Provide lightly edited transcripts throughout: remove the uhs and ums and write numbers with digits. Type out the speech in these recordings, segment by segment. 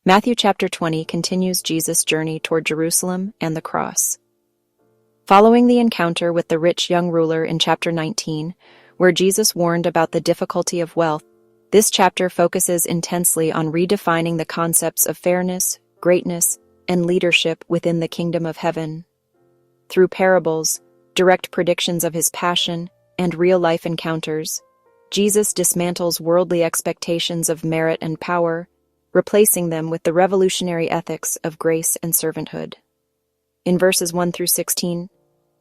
Matthew chapter 20 continues Jesus' journey toward Jerusalem and the cross. Following the encounter with the rich young ruler in chapter 19, where Jesus warned about the difficulty of wealth, this chapter focuses intensely on redefining the concepts of fairness, greatness, and leadership within the kingdom of heaven. Through parables, direct predictions of his passion, and real-life encounters, Jesus dismantles worldly expectations of merit and power, replacing them with the revolutionary ethics of grace and servanthood. In verses 1 through 16,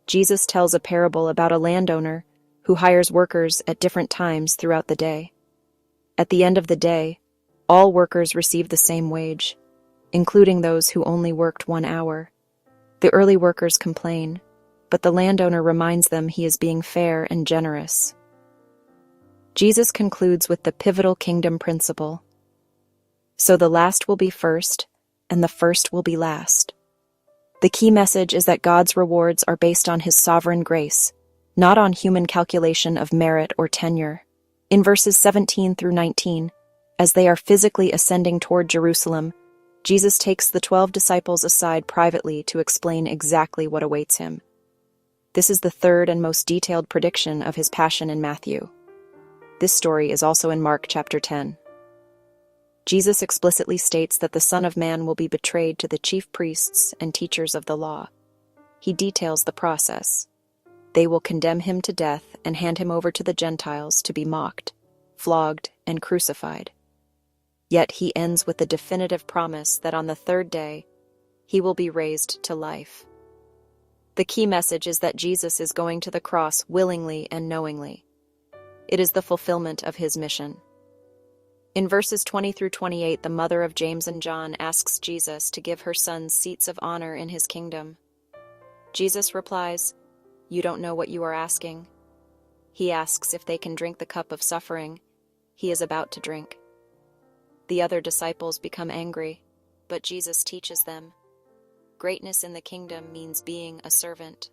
Jesus tells a parable about a landowner who hires workers at different times throughout the day. At the end of the day, all workers receive the same wage, including those who only worked 1 hour. The early workers complain, but the landowner reminds them he is being fair and generous. Jesus concludes with the pivotal kingdom principle. So the last will be first, and the first will be last. The key message is that God's rewards are based on his sovereign grace, not on human calculation of merit or tenure. In verses 17 through 19, as they are physically ascending toward Jerusalem, Jesus takes the 12 disciples aside privately to explain exactly what awaits him. This is the third and most detailed prediction of his passion in Matthew. This story is also in Mark chapter 10. Jesus explicitly states that the Son of Man will be betrayed to the chief priests and teachers of the law. He details the process. They will condemn him to death and hand him over to the Gentiles to be mocked, flogged, and crucified. Yet he ends with the definitive promise that on the third day, he will be raised to life. The key message is that Jesus is going to the cross willingly and knowingly. It is the fulfillment of his mission. In verses 20 through 28, the mother of James and John asks Jesus to give her sons seats of honor in his kingdom. Jesus replies, "You don't know what you are asking." He asks if they can drink the cup of suffering he is about to drink. The other disciples become angry, but Jesus teaches them. Greatness in the kingdom means being a servant.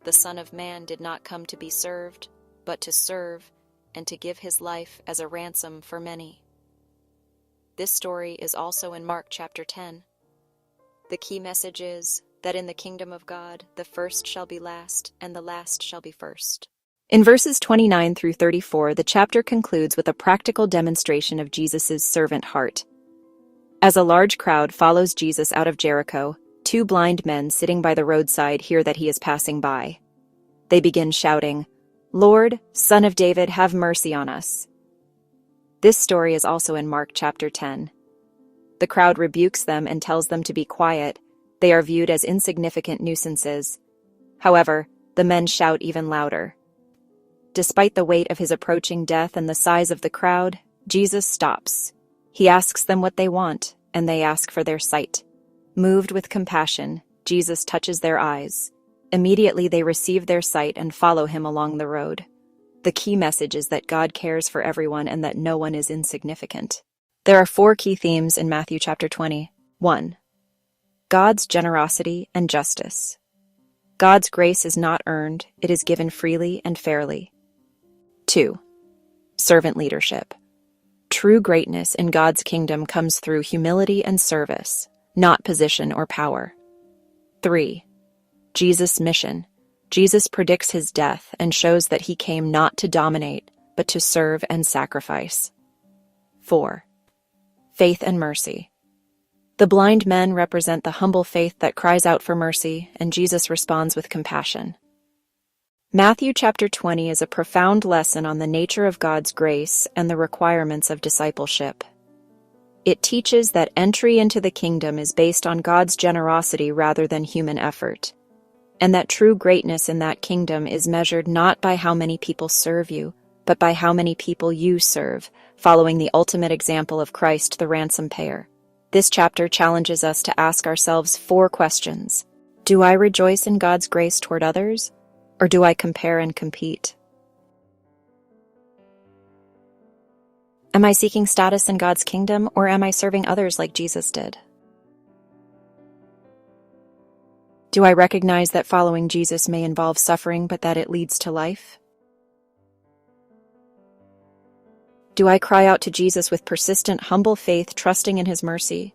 The Son of Man did not come to be served, but to serve and to give his life as a ransom for many. This story is also in Mark chapter 10. The key message is that in the kingdom of God, the first shall be last, and the last shall be first. In verses 29 through 34, the chapter concludes with a practical demonstration of Jesus' servant heart. As a large crowd follows Jesus out of Jericho, 2 blind men sitting by the roadside hear that he is passing by. They begin shouting, "Lord, Son of David, have mercy on us." This story is also in Mark chapter 10. The crowd rebukes them and tells them to be quiet. They are viewed as insignificant nuisances. However, the men shout even louder. Despite the weight of his approaching death and the size of the crowd, Jesus stops. He asks them what they want, and they ask for their sight. Moved with compassion, Jesus touches their eyes. Immediately they receive their sight and follow him along the road. The key message is that God cares for everyone and that no one is insignificant. There are 4 key themes in Matthew chapter 20. 1. God's generosity and justice. God's grace is not earned, it is given freely and fairly. 2. Servant leadership. True greatness in God's kingdom comes through humility and service, not position or power. 3. Jesus' mission. Jesus predicts his death and shows that he came not to dominate, but to serve and sacrifice. 4. Faith and mercy. The blind men represent the humble faith that cries out for mercy, and Jesus responds with compassion. Matthew chapter 20 is a profound lesson on the nature of God's grace and the requirements of discipleship. It teaches that entry into the kingdom is based on God's generosity rather than human effort, and that true greatness in that kingdom is measured not by how many people serve you, but by how many people you serve, following the ultimate example of Christ, the ransom payer. This chapter challenges us to ask ourselves 4 questions. Do I rejoice in God's grace toward others, or do I compare and compete? Am I seeking status in God's kingdom, or am I serving others like Jesus did? Do I recognize that following Jesus may involve suffering, but that it leads to life? Do I cry out to Jesus with persistent, humble faith, trusting in his mercy?